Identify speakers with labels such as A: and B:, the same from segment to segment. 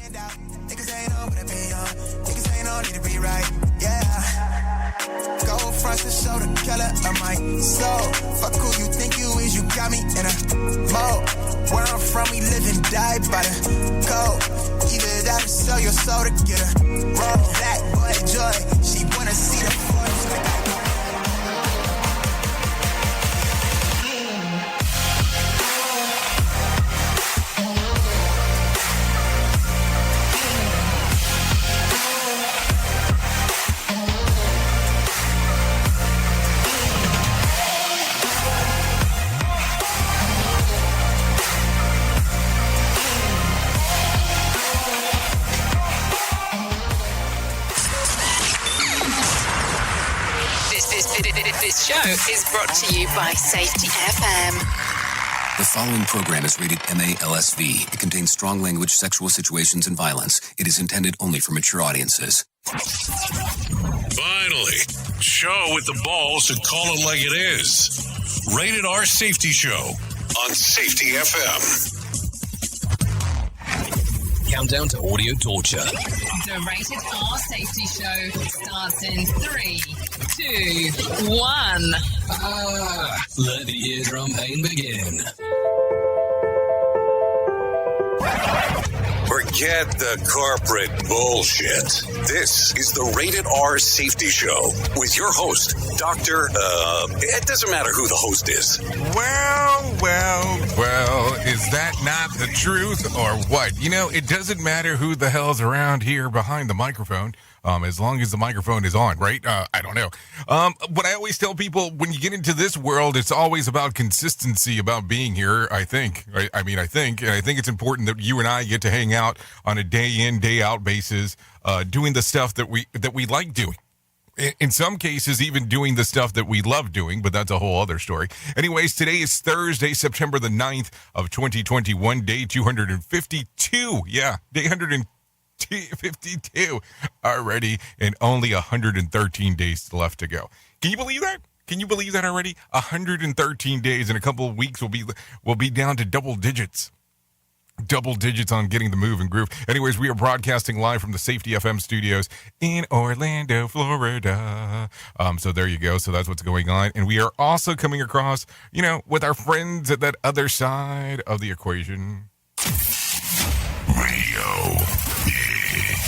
A: Niggas ain't on, but I be on. Niggas ain't on, need to be right. Yeah. Gold fronts to show the color of my soul. Fuck who you think you is, you got me in a mode. Where I'm from, we live and die by the code. Either that or sell your soul to get a roll. Black boy joy, she wanna see the force like I
B: This show is brought to you by Safety FM.
C: The following program is rated MALSV. It contains strong language, sexual situations, and violence. It is intended only for mature audiences.
D: Finally, show with the balls to call it like it is. Rated R Safety Show on Safety FM.
C: Countdown to audio torture.
B: The Rated R Safety Show starts in 3, 2, 1.
C: Let the eardrum pain begin.
D: Forget the corporate bullshit. This is the Rated R Safety Show with your host, Dr. It doesn't matter who the host is.
E: Well, is that not the truth or what? You know, it doesn't matter who the hell's around here behind the microphone. As long as the microphone is on, right? I don't know. What I always tell people, when you get into this world, it's always about consistency, about being here, I think. I think it's important that you and I get to hang out on a day in, day out basis, doing the stuff that we like doing. In some cases, even doing the stuff that we love doing, but that's a whole other story. Anyways, today is Thursday, September the 9th of 2021, day 252. Yeah, day 152 already, and only 113 days left to go. Can you believe that? Can you believe that already? 113 days. In a couple of weeks, we'll be down to double digits. Double digits on getting the move and groove. Anyways, we are broadcasting live from the Safety FM studios in Orlando, Florida. So there you go. So that's what's going on. And we are also coming across, with our friends at that other side of the equation. Radio.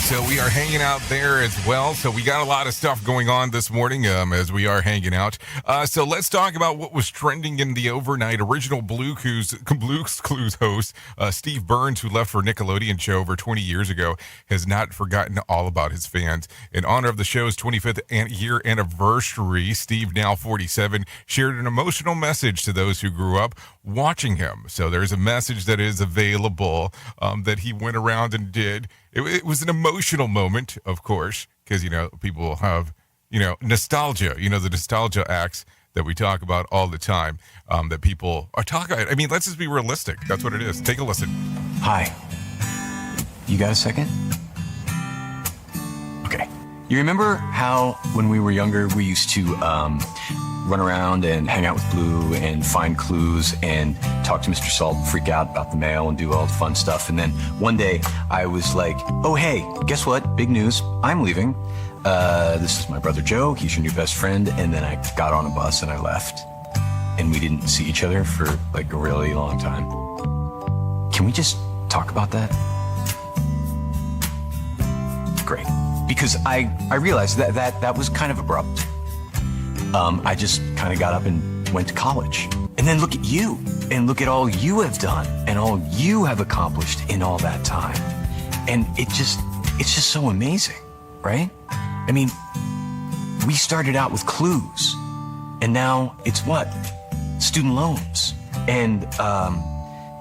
E: So we are hanging out there as well. So we got a lot of stuff going on this morning as we are hanging out. So let's talk about what was trending in the overnight. Original Blue's Clues host Steve Burns, who left for Nickelodeon show over 20 years ago, has not forgotten all about his fans. In honor of the show's 25th year anniversary, Steve, now 47, shared an emotional message to those who grew up watching him. So there's a message that is available that he went around and did. It was an emotional moment, of course, because, people have, nostalgia, the nostalgia acts that we talk about all the time, that people are talking about. I mean, let's just be realistic. That's what it is. Take a listen.
F: Hi. You got a second? Okay. You remember how when we were younger, we used to run around and hang out with Blue and find clues and talk to Mr. Salt, freak out about the mail and do all the fun stuff. And then one day I was like, oh, hey, guess what? Big news. I'm leaving. This is my brother Joe. He's your new best friend. And then I got on a bus and I left. And we didn't see each other for like a really long time. Can we just talk about that? Great. Because I realized that was kind of abrupt. I just kind of got up and went to college. And then look at you, and look at all you have done, and all you have accomplished in all that time. And it's just so amazing, right? I mean, we started out with clues, and now it's what? Student loans, and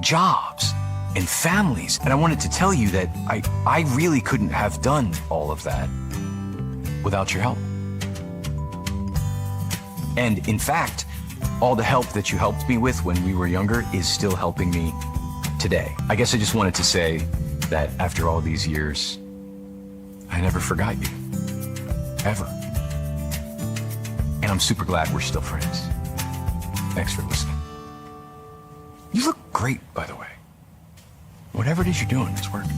F: jobs, and families. And I wanted to tell you that I really couldn't have done all of that without your help. And in fact, all the help that you helped me with when we were younger is still helping me today. I guess I just wanted to say that after all these years, I never forgot you. Ever. And I'm super glad we're still friends. Thanks for listening. You look great, by the way. Whatever it is you're doing, it's working.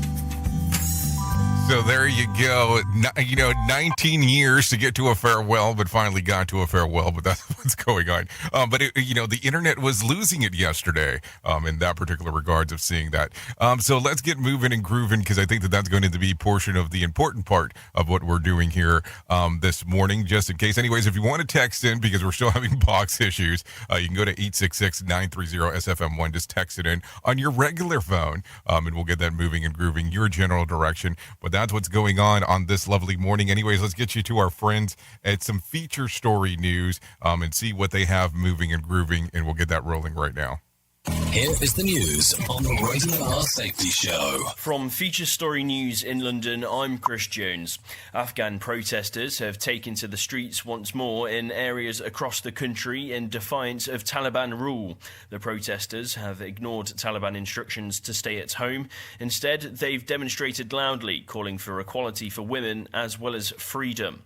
E: So there you go. 19 years to get to a farewell, but finally got to a farewell. But that's what's going on. The internet was losing it yesterday in that particular regards of seeing that. So let's get moving and grooving, because I think that's going to be a portion of the important part of what we're doing here this morning, just in case. Anyways, if you want to text in, because we're still having box issues, you can go to 866-930-SFM1. Just text it in on your regular phone, and we'll get that moving and grooving your general direction. But that's what's going on this lovely morning. Anyways, let's get you to our friends at some feature story news and see what they have moving and grooving, and we'll get that rolling right now.
C: Here is the news on the Radio R Safety Show.
G: From Feature Story News in London, I'm Chris Jones. Afghan protesters have taken to the streets once more in areas across the country in defiance of Taliban rule. The protesters have ignored Taliban instructions to stay at home. Instead, they've demonstrated loudly, calling for equality for women as well as freedom.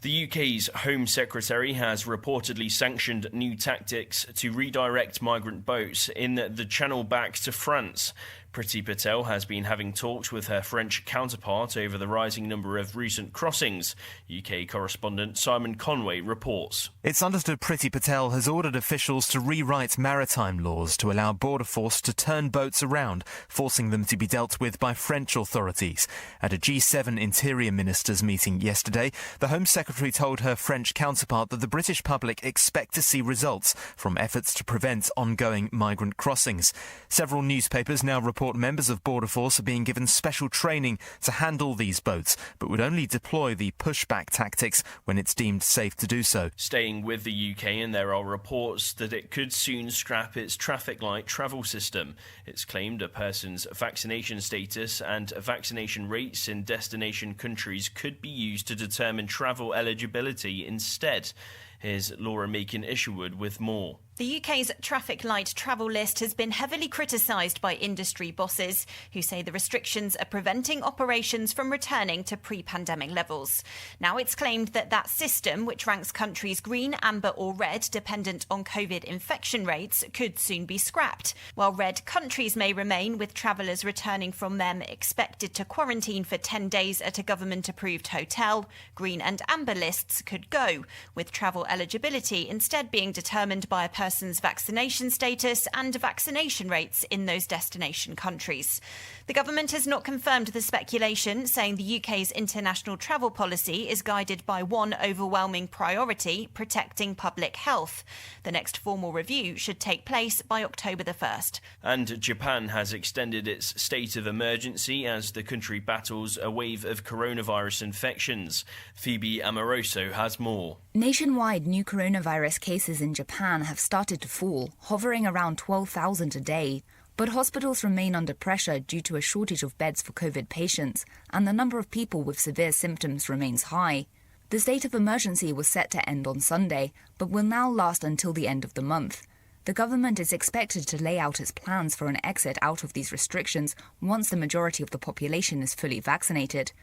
G: The UK's Home Secretary has reportedly sanctioned new tactics to redirect migrant boats in the channel back to France. Priti Patel has been having talks with her French counterpart over the rising number of recent crossings. UK correspondent Simon Conway reports.
H: It's understood Priti Patel has ordered officials to rewrite maritime laws to allow Border Force to turn boats around, forcing them to be dealt with by French authorities. At a G7 Interior Ministers meeting yesterday, the Home Secretary told her French counterpart that the British public expect to see results from efforts to prevent ongoing migrant crossings. Several newspapers now report members of Border Force are being given special training to handle these boats, but would only deploy the pushback tactics when it's deemed safe to do so.
G: Staying with the UK, and there are reports that it could soon scrap its traffic light travel system. It's claimed a person's vaccination status and vaccination rates in destination countries could be used to determine travel eligibility instead. Here's Laura Macon-Isherwood with more.
I: The UK's traffic light travel list has been heavily criticised by industry bosses who say the restrictions are preventing operations from returning to pre-pandemic levels. Now it's claimed that that system, which ranks countries green, amber or red dependent on COVID infection rates, could soon be scrapped. While red countries may remain, with travellers returning from them expected to quarantine for 10 days at a government-approved hotel, green and amber lists could go, with travel eligibility instead being determined by a person's vaccination status and vaccination rates in those destination countries. The government has not confirmed the speculation, saying the UK's international travel policy is guided by one overwhelming priority: protecting public health. The next formal review should take place by October the 1st.
G: And Japan has extended its state of emergency as the country battles a wave of coronavirus infections. Phoebe Amoroso has more.
J: Nationwide, new coronavirus cases in Japan have started to fall, hovering around 12,000 a day. But hospitals remain under pressure due to a shortage of beds for COVID patients, and the number of people with severe symptoms remains high. The state of emergency was set to end on Sunday, but will now last until the end of the month. The government is expected to lay out its plans for an exit out of these restrictions once the majority of the population is fully vaccinated.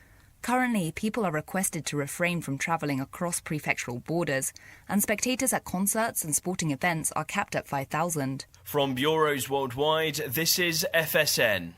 J: Currently, people are requested to refrain from travelling across prefectural borders, and spectators at concerts and sporting events are capped at 5,000.
G: From bureaus worldwide, this is FSN.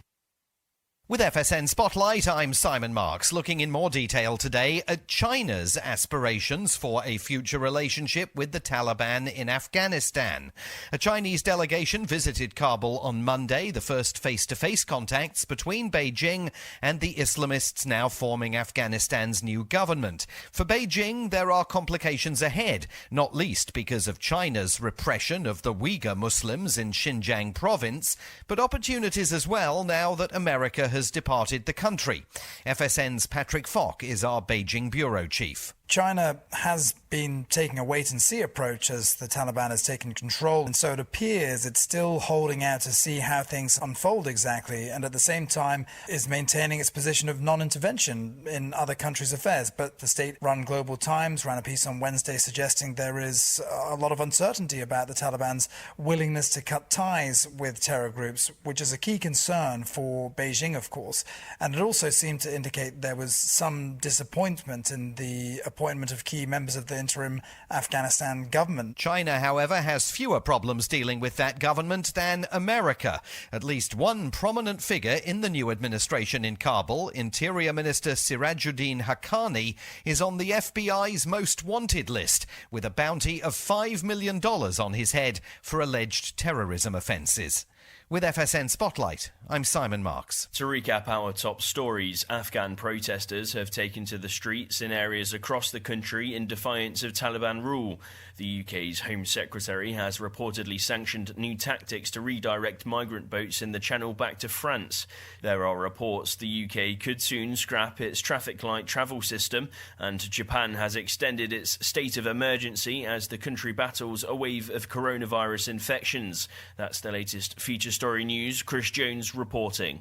K: With FSN Spotlight, I'm Simon Marks, looking in more detail today at China's aspirations for a future relationship with the Taliban in Afghanistan. A Chinese delegation visited Kabul on Monday, the first face-to-face contacts between Beijing and the Islamists now forming Afghanistan's new government. For Beijing, there are complications ahead, not least because of China's repression of the Uyghur Muslims in Xinjiang province, but opportunities as well now that America has departed the country. FSN's Patrick Falk is our Beijing bureau chief.
L: China has been taking a wait-and-see approach as the Taliban has taken control, and so it appears it's still holding out to see how things unfold exactly, and at the same time is maintaining its position of non-intervention in other countries' affairs. But the state-run Global Times ran a piece on Wednesday suggesting there is a lot of uncertainty about the Taliban's willingness to cut ties with terror groups, which is a key concern for Beijing, of course. And it also seemed to indicate there was some disappointment in the appointment of key members of the interim Afghanistan government.
K: China, however, has fewer problems dealing with that government than America. At least one prominent figure in the new administration in Kabul, Interior Minister Sirajuddin Haqqani, is on the FBI's most wanted list, with a bounty of $5 million on his head for alleged terrorism offences. With FSN Spotlight, I'm Simon Marks.
G: To recap our top stories, Afghan protesters have taken to the streets in areas across the country in defiance of Taliban rule. The UK's Home Secretary has reportedly sanctioned new tactics to redirect migrant boats in the Channel back to France. There are reports the UK could soon scrap its traffic light travel system, and Japan has extended its state of emergency as the country battles a wave of coronavirus infections. That's the latest feature story news. Chris Jones reporting.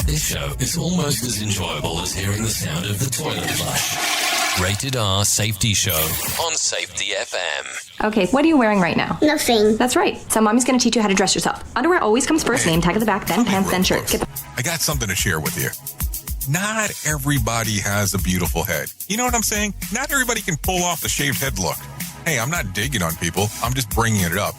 M: This show is almost as enjoyable as hearing the sound of the toilet flush. Rated R Safety Show on Safety FM.
N: Okay, what are you wearing right now?
O: Nothing.
N: That's right. So mommy's going to teach you how to dress yourself. Underwear always comes first, name tag at the back, then pants, then shirt.
E: I got something to share with you. Not everybody has a beautiful head. You know what I'm saying? Not everybody can pull off the shaved head look. Hey, I'm not digging on people. I'm just bringing it up.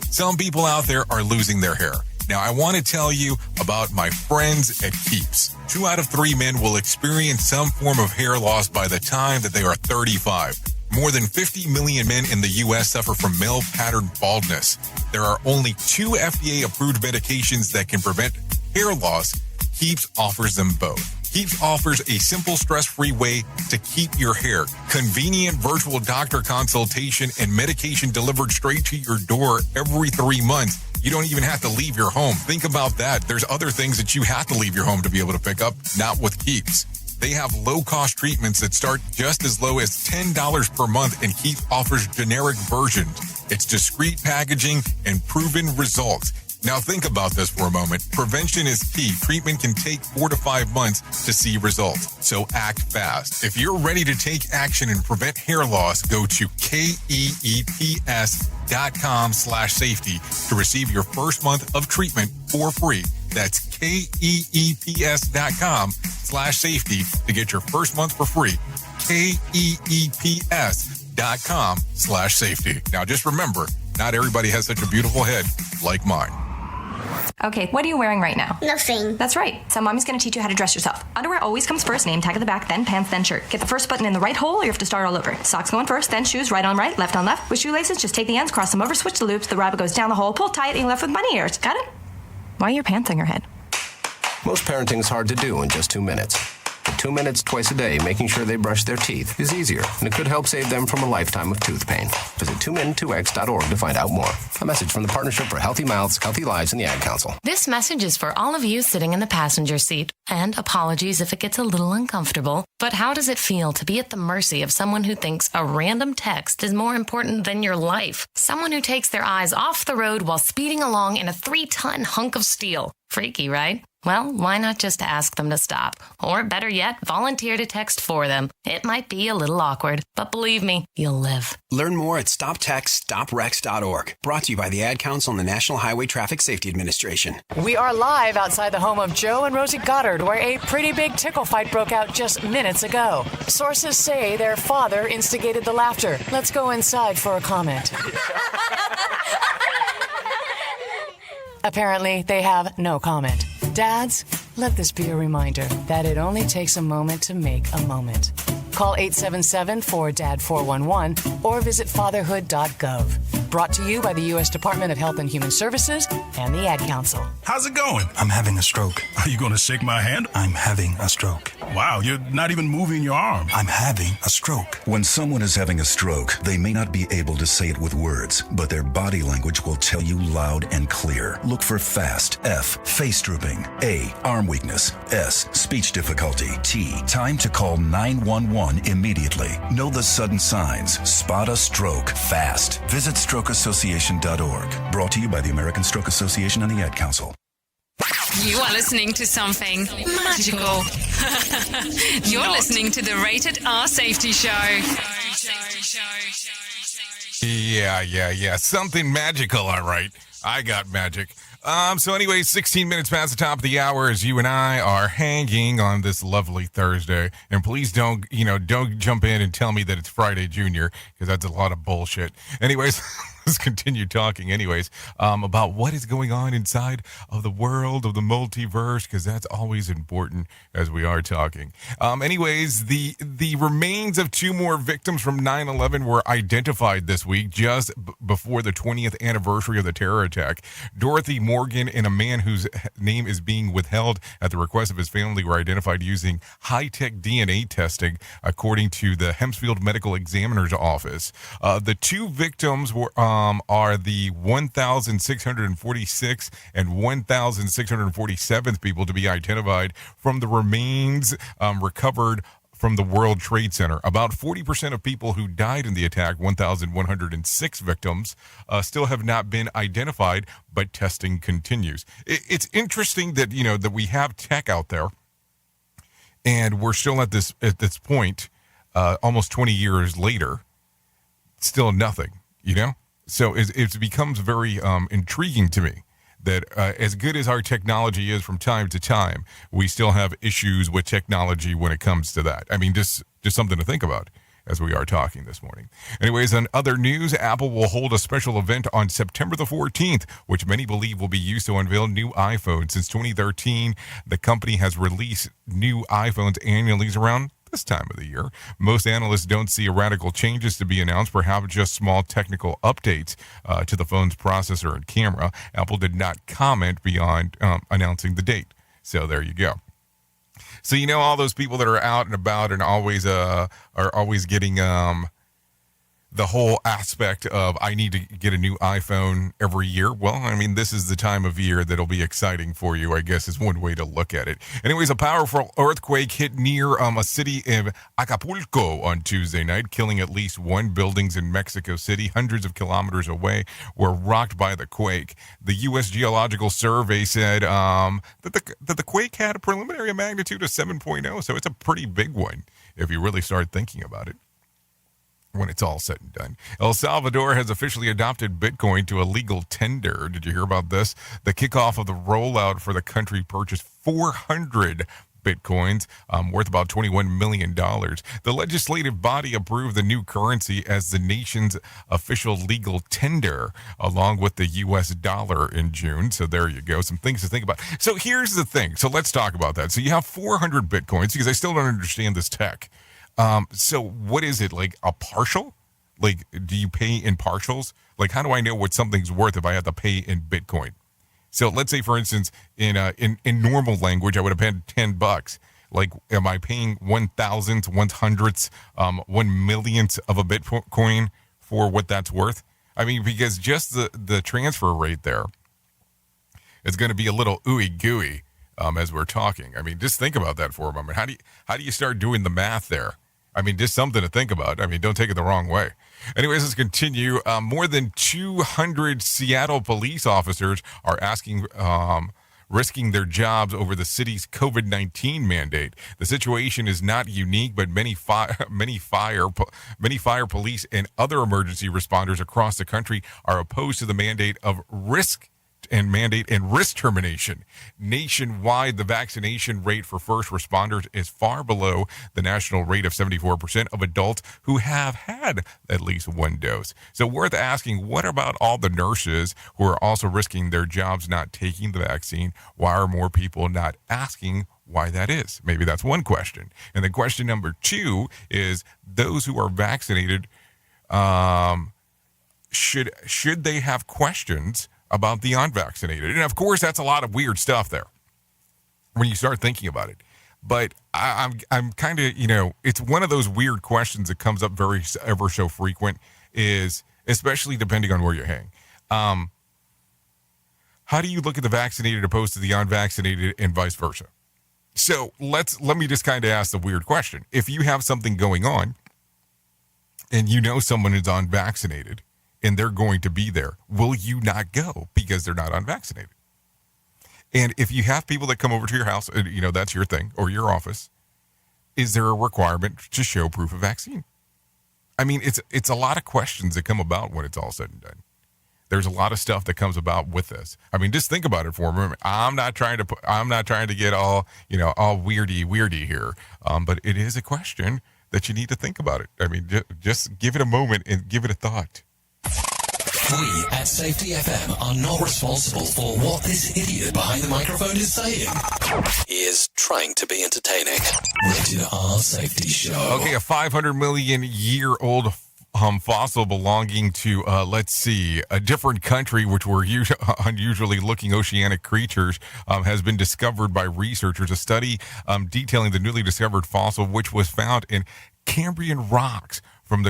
E: Some people out there are losing their hair. Now, I want to tell you about my friends at Keeps. 2 out of 3 men will experience some form of hair loss by the time that they are 35. More than 50 million men in the U.S. suffer from male pattern baldness. There are only 2 FDA-approved medications that can prevent hair loss. Keeps offers them both. Keeps offers a simple, stress-free way to keep your hair. Convenient virtual doctor consultation and medication delivered straight to your door every 3 months. You don't even have to leave your home. Think about that. There's other things that you have to leave your home to be able to pick up, not with Keeps. They have low-cost treatments that start just as low as $10 per month, and Keeps offers generic versions. It's discreet packaging and proven results. Now think about this for a moment. Prevention is key. Treatment can take 4 to 5 months to see results. So act fast. If you're ready to take action and prevent hair loss, go to KEEPS.com/safety to receive your first month of treatment for free. That's KEEPS.com/safety to get your first month for free. KEEPS.com/safety. Now just remember, not everybody has such a beautiful head like mine.
N: Okay, what are you wearing right now?
O: Nothing.
N: That's right. So mommy's going to teach you how to dress yourself. Underwear always comes first, name tag at the back, then pants, then shirt. Get the first button in the right hole or you have to start all over. Socks going first, then shoes, right on right, left on left. With shoelaces, just take the ends, cross them over, switch the loops, the rabbit goes down the hole, pull tight, and you're left with bunny ears. Got it? Why are your pants on your head?
P: Most parenting is hard to do in just 2 minutes. But 2 minutes twice a day making sure they brush their teeth is easier, and it could help save them from a lifetime of tooth pain. Visit 2min2x.org to find out more. A message from the Partnership for Healthy Mouths, Healthy Lives, and the Ad Council.
Q: This message is for all of you sitting in the passenger seat. And apologies if it gets a little uncomfortable. But how does it feel to be at the mercy of someone who thinks a random text is more important than your life? Someone who takes their eyes off the road while speeding along in a 3-ton hunk of steel. Freaky, right? Well, why not just ask them to stop? Or better yet, volunteer to text for them. It might be a little awkward, but believe me, you'll live.
R: Learn more at StopTextStopWrecks.org. Brought to you by the Ad Council and the National Highway Traffic Safety Administration.
S: We are live outside the home of Joe and Rosie Goddard, where a pretty big tickle fight broke out just minutes ago. Sources say their father instigated the laughter. Let's go inside for a comment. Apparently, they have no comment. Dads, let this be a reminder that it only takes a moment to make a moment. Call 877-4DAD-411 or visit fatherhood.gov. Brought to you by the U.S. Department of Health and Human Services and the Ad Council.
T: How's it going? I'm having a stroke. Are you going to shake my hand? I'm having a stroke. Wow, you're not even moving your arm. I'm having a stroke.
U: When someone is having a stroke, they may not be able to say it with words, but their body language will tell you loud and clear. Look for FAST. F, face drooping. A, arm weakness. S, speech difficulty. T, time to call 911 immediately. Know the sudden signs. Spot a stroke fast. Visit strokeassociation.org. Brought to you by the American Stroke Association and the Ad Council.
B: You are listening to something magical. You're listening to the Rated R Safety Show.
E: Yeah. Something magical, all right. I got magic. So anyway, 16 minutes past the top of the hour as you and I are hanging on this lovely Thursday. And please don't jump in and tell me that it's Friday Junior, because that's a lot of bullshit. Anyways, let's continue talking about what is going on inside of the world of the multiverse, because that's always important as we are talking. Anyways, the remains of 2 more victims from 9/11 were identified this week, just before the 20th anniversary of the terror attack. Dorothy Morgan and a man whose name is being withheld at the request of his family were identified using high-tech DNA testing, according to the Hempsfield Medical Examiner's Office. The 2 victims are the 1,646 and 1,647th people to be identified from the remains recovered from the World Trade Center. About 40% of people who died in the attack, 1,106 victims, still have not been identified, but testing continues. It's interesting that, that we have tech out there, and we're still at this point, almost 20 years later, still nothing, So it becomes very intriguing to me that as good as our technology is from time to time, we still have issues with technology when it comes to that. I mean, just something to think about as we are talking this morning. Anyways, on other news, Apple will hold a special event on September the 14th, which many believe will be used to unveil new iPhones. Since 2013, the company has released new iPhones annually around this time of the year. Most analysts don't see radical changes to be announced, perhaps just small technical updates to the phone's processor and camera. Apple did not comment beyond announcing the date. So there you go. So all those people that are out and about and always are always getting the whole aspect of I need to get a new iPhone every year. Well, I mean, this is the time of year that'll be exciting for you, I guess, is one way to look at it. Anyways, a powerful earthquake hit near a city of Acapulco on Tuesday night, killing at least 1 buildings in Mexico City, hundreds of kilometers away, were rocked by the quake. The U.S. Geological Survey said that the quake had a preliminary magnitude of 7.0, so it's a pretty big one if you really start thinking about it when it's all said and done. El Salvador has officially adopted Bitcoin to a legal tender. Did you hear about this? The kickoff of the rollout for the country purchased 400 Bitcoins, worth about $21 million. The legislative body approved the new currency as the nation's official legal tender, along with the U.S. dollar in June. So there you go. Some things to think about. So here's the thing. So let's talk about that. So you have 400 Bitcoins, because I still don't understand this tech. So what is it, like a partial? Like, do you pay in partials? Like, how do I know what something's worth if I have to pay in Bitcoin? So let's say, for instance, in normal language, I would have paid $10. Like, am I paying 1,000th, 100th, 1,000,000th of a Bitcoin for what that's worth? I mean, because just the transfer rate there is going to be a little ooey gooey as we're talking. I mean, just think about that for a moment. How do you start doing the math there? I mean, just something to think about. I mean, don't take it the wrong way. Anyways, let's continue. More than 200 Seattle police officers are risking their jobs over the city's COVID-19 mandate. The situation is not unique, but many fire police and other emergency responders across the country are opposed to the mandate and risk termination. Nationwide, the vaccination rate for first responders is far below the national rate of 74% of adults who have had at least 1 dose. So worth asking, what about all the nurses who are also risking their jobs not taking the vaccine? Why are more people not asking why that is? Maybe that's one question. And then question number 2 is, those who are vaccinated, should they have questions about the unvaccinated? And of course, that's a lot of weird stuff there when you start thinking about it. But I'm kind of, it's one of those weird questions that comes up ever so frequent, is especially depending on where you hang. How do you look at the vaccinated opposed to the unvaccinated, and vice versa? So let me just kind of ask the weird question. If you have something going on and someone is unvaccinated, and they're going to be there, will you not go because they're not unvaccinated? And if you have people that come over to your house, that's your thing, or your office, is there a requirement to show proof of vaccine? I mean, it's a lot of questions that come about when it's all said and done there's a lot of stuff that comes about with this. I mean, just think about it for a moment. I'm not trying to get all weirdy here. But it is a question that you need to think about it. I mean, just give it a moment and give it a thought.
M: We at Safety FM are not responsible for what this idiot behind the microphone is saying. He is trying to be entertaining. Rated R Safety Show.
E: Okay, a 500 million year old fossil belonging to, a different country, which were unusually looking oceanic creatures, has been discovered by researchers. A study detailing the newly discovered fossil, which was found in Cambrian rocks from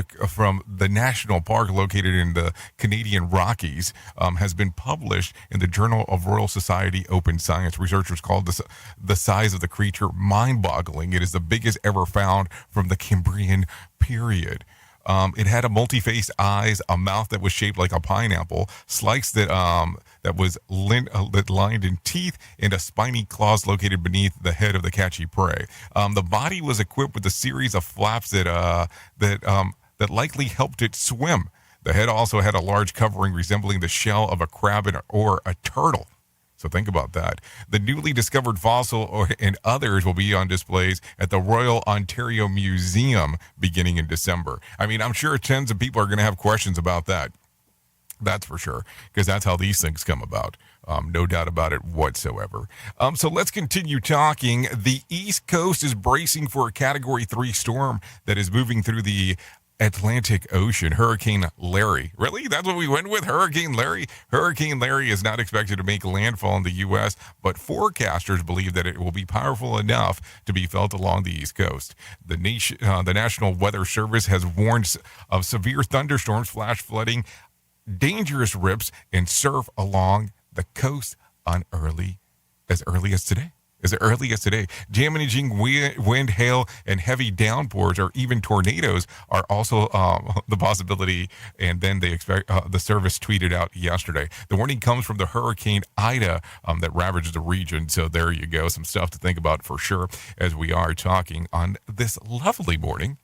E: the national park located in the Canadian Rockies, has been published in the Journal of Royal Society Open Science. Researchers called the size of the creature mind-boggling. It is the biggest ever found from the Cambrian period. It had a multi-faced eyes, a mouth that was shaped like a pineapple, slits that was lined in teeth, and a spiny claws located beneath the head of the catchy prey. The body was equipped with a series of flaps that likely helped it swim. The head also had a large covering resembling the shell of a crab or a turtle. So think about that. The newly discovered fossil and others will be on displays at the Royal Ontario Museum beginning in December. I mean, I'm sure tons of people are going to have questions about that. That's for sure, because that's how these things come about. No doubt about it whatsoever. So let's continue talking. The East Coast is bracing for a Category 3 storm that is moving through the Atlantic Ocean. Hurricane Larry. Really? That's what we went with? Hurricane Larry? Hurricane Larry is not expected to make landfall in the U.S., but forecasters believe that it will be powerful enough to be felt along the East Coast. The National Weather Service has warned of severe thunderstorms, flash flooding, dangerous rips, and surf along the coast as early as today. Damaging wind, hail, and heavy downpours, or even tornadoes, are also the possibility. And then they expect the service tweeted out yesterday. The warning comes from the Hurricane Ida that ravaged the region. So there you go, some stuff to think about for sure as we are talking on this lovely morning.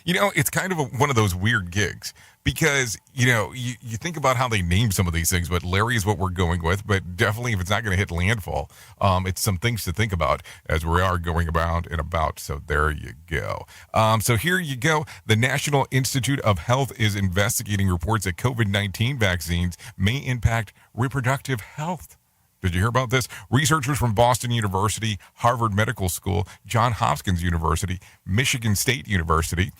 E: You know, it's kind of one of those weird gigs because, you think about how they name some of these things, but Larry is what we're going with. But definitely if it's not going to hit landfall, it's some things to think about as we are going about and about. So there you go. So here you go. The National Institute of Health is investigating reports that COVID-19 vaccines may impact reproductive health. Did you hear about this? Researchers from Boston University, Harvard Medical School, Johns Hopkins University, Michigan State University,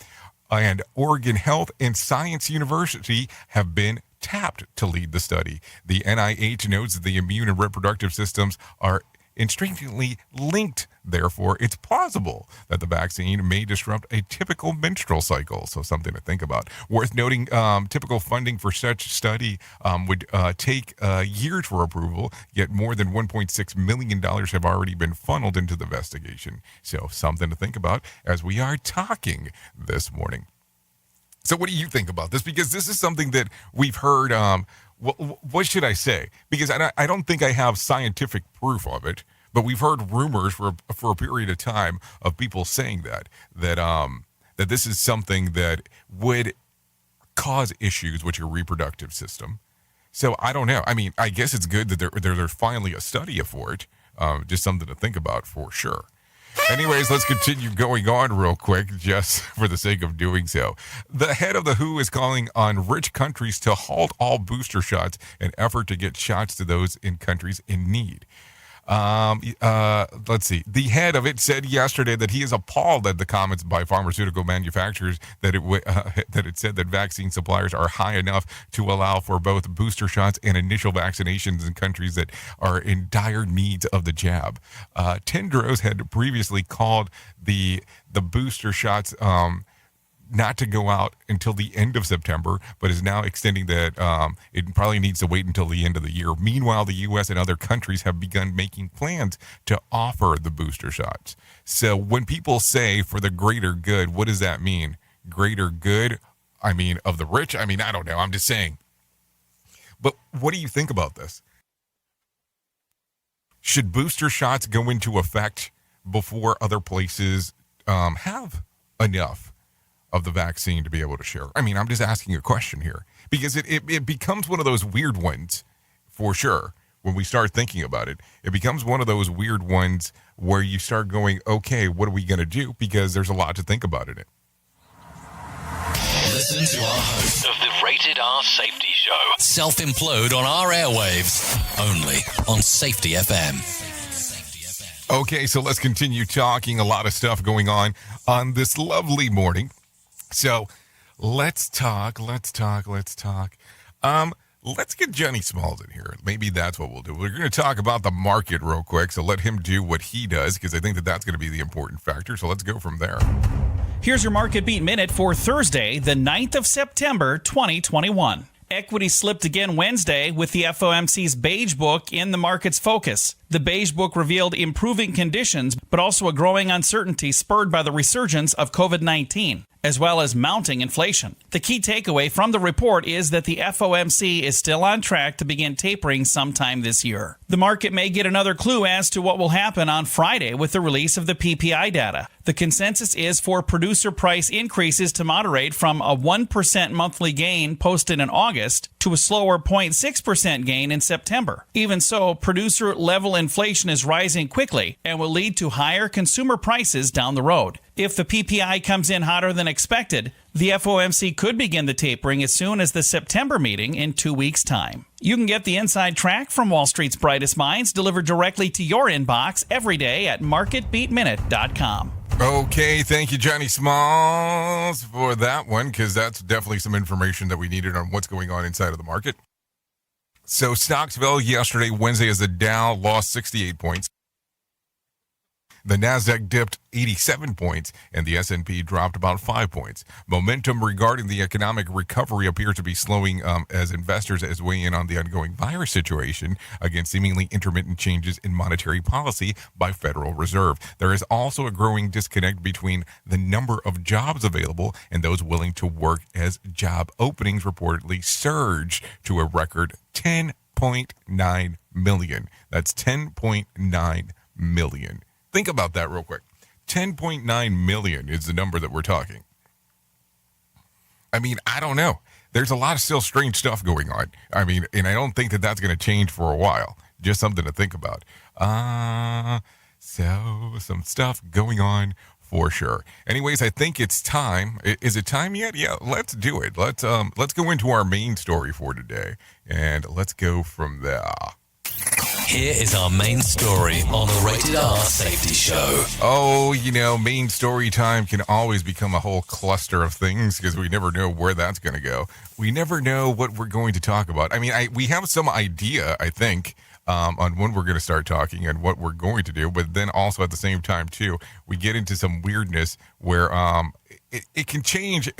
E: and Oregon Health and Science University have been tapped to lead the study. The NIH notes that the immune and reproductive systems are intrinsically linked. Therefore, it's plausible that the vaccine may disrupt a typical menstrual cycle. So something to think about. Worth noting, typical funding for such study would take years for approval, yet more than $1.6 million have already been funneled into the investigation. So something to think about as we are talking this morning. So what do you think about this? Because this is something that we've heard, what should I say? Because I don't think I have scientific proof of it, but we've heard rumors for a period of time of people saying that this is something that would cause issues with your reproductive system. So I don't know. I mean, I guess it's good that there's finally a study for it. Just something to think about for sure. Anyways, let's continue going on real quick, just for the sake of doing so. The head of the WHO is calling on rich countries to halt all booster shots in effort to get shots to those in countries in need. Let's see. The head of it said yesterday that he is appalled at the comments by pharmaceutical manufacturers that it said that vaccine suppliers are high enough to allow for both booster shots and initial vaccinations in countries that are in dire needs of the jab. Tedros had previously called the booster shots not to go out until the end of September, but is now extending that it probably needs to wait until the end of the year. Meanwhile, the U.S. and other countries have begun making plans to offer the booster shots. So when people say for the greater good, what does that mean? Greater good? I mean, of the rich? I mean, I don't know. I'm just saying. But what do you think about this? Should booster shots go into effect before other places have enough of the vaccine to be able to share? I mean, I'm just asking a question here because it becomes one of those weird ones for sure. When we start thinking about it, it becomes one of those weird ones where you start going, okay, what are we going to do? Because there's a lot to think about in it.
M: Listen to our host of the Rated R Safety Show. Self-implode on our airwaves. Only on Safety FM.
E: Okay, so let's continue talking. A lot of stuff going on this lovely morning. So let's talk. Let's get Johnny Smalls in here. Maybe that's what we'll do. We're going to talk about the market real quick, so let him do what he does, because I think that's going to be the important factor. So let's go from there.
O: Here's your Market Beat Minute for Thursday, the 9th of September, 2021. Equity slipped again Wednesday with the FOMC's Beige Book in the market's focus. The Beige Book revealed improving conditions, but also a growing uncertainty spurred by the resurgence of COVID-19, as well as mounting inflation. The key takeaway from the report is that the FOMC is still on track to begin tapering sometime this year. The market may get another clue as to what will happen on Friday with the release of the PPI data. The consensus is for producer price increases to moderate from a 1% monthly gain posted in August to a slower 0.6% gain in September. Even so, producer-level inflation is rising quickly and will lead to higher consumer prices down the road. If the PPI comes in hotter than expected, the FOMC could begin the tapering as soon as the September meeting in 2 weeks' time. You can get the inside track from Wall Street's brightest minds delivered directly to your inbox every day at marketbeatminute.com.
E: Okay, thank you, Johnny Smalls, for that one, because that's definitely some information that we needed on what's going on inside of the market. So stocks fell yesterday, Wednesday, as the Dow lost 68 points. The Nasdaq dipped 87 points, and the S&P dropped about 5 points. Momentum regarding the economic recovery appears to be slowing as investors weigh in on the ongoing virus situation against seemingly intermittent changes in monetary policy by Federal Reserve. There is also a growing disconnect between the number of jobs available and those willing to work, as job openings reportedly surged to a record 10.9 million. That's 10.9 million. Think about that real quick. 10.9 million is the number that we're talking. I mean, I don't know. There's a lot of still strange stuff going on. I mean, and I don't think that's going to change for a while. Just something to think about. So some stuff going on for sure. Anyways, I think it's time. Is it time yet? Yeah, let's do it. Let's go into our main story for today, and let's go from there.
M: Here is our main story on the Rated R Safety Show.
E: Oh, main story time can always become a whole cluster of things because we never know where that's going to go. We never know what we're going to talk about. I mean, we have some idea, I think, on when we're going to start talking and what we're going to do. But then also at the same time, too, we get into some weirdness where it can change